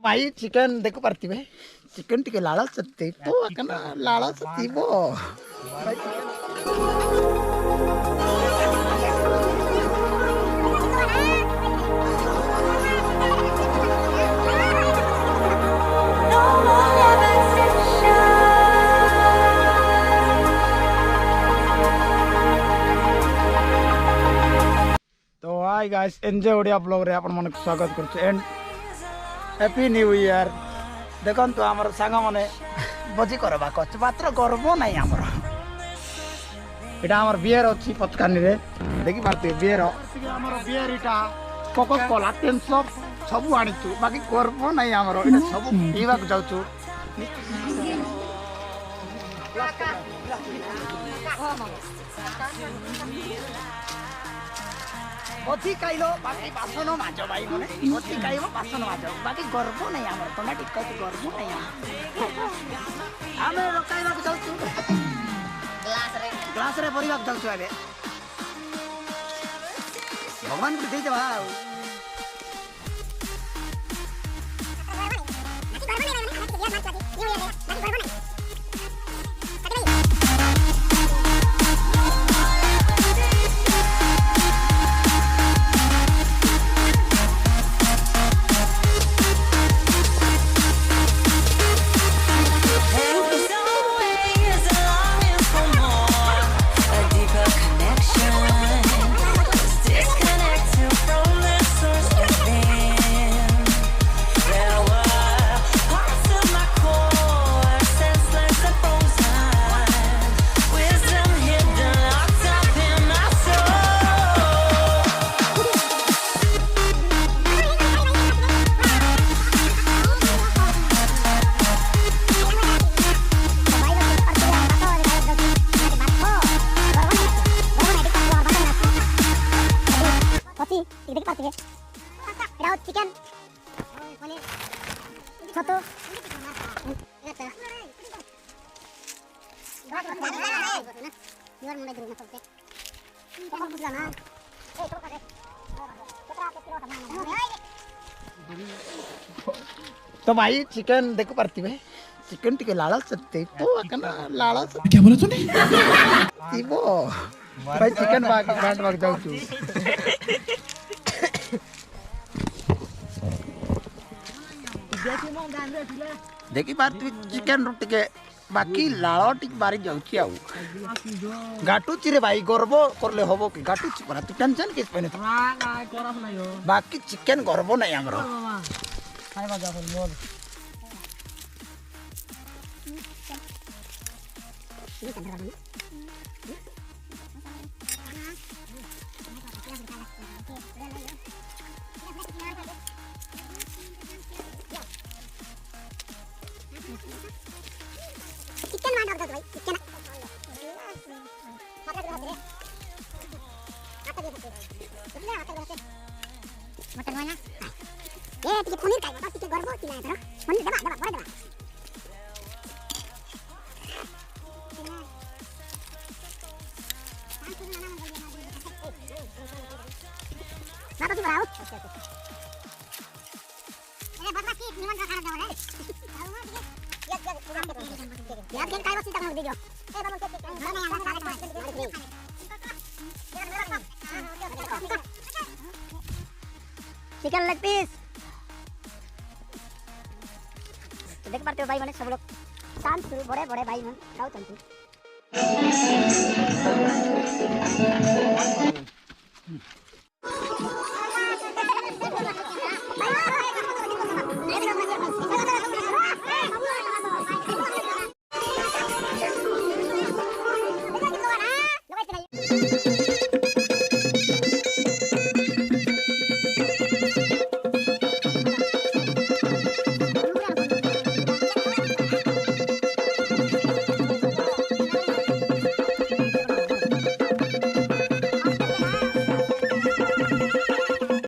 भाई चिकन देखो पार्थिबे चिकन टिके लाल सत्ते तो अकना लाल सत्तीबो भाई तो hi guys enjoy Odia blog रे आपन मन स्वागत करछु एंड हैप्पी न्यू ईयर देखन तो हमर संग माने बजी करबा कछ मात्र गर्व नाही हमर एटा हमर बियर अछि पचकानी रे देखि पारते बियर हमर बियर इटा कोको कोला 300 सब आनिछु बाकी गर्व नाही हमर एटा सब पीवा जाउछु अति खाइलो बाकी बासन माज भाई मने अति खाइबो बासन माज बाकी गर्व नहीं हमर तोना टिक कह गर्व नहीं हमें रोकाइबा को जाउछु ग्लास रे भरिबा को जाउछु आबे भगवान को दे देबा चिकन छोटो तो भाई चिकन देखो पार्थिबे चिकन टिके लाल सत्ते तो अकना लाल क्या बोला तूने तीबो भाई चिकन बाग जाउछु देखी बात चिकन रोटी के बाकी लाल टिक बारी जाउची आउ गाटुची रे भाई गर्व करले होबो कि गाटुची परा तू टेंशन किस पने बाकी चिकन गर्व नहीं हमरो खाइबा जा बोल मोर चिकन मार दो भाई चिकन मटन वाला ये टिके पनीर खाइबो त टिके गर्व कि लाएर पनीर देबा देबा भरे देबा ना तो बराउ अरे बदला की निमन का खाना देबा रे यार गेम काय बसी तक दे दियो ए बाबू के घर में आना सारे चिकन लेग पीस देख पाते हो भाई माने सब लोग शांत शुरू बड़े बड़े भाई मन खाओ चंती Thank you.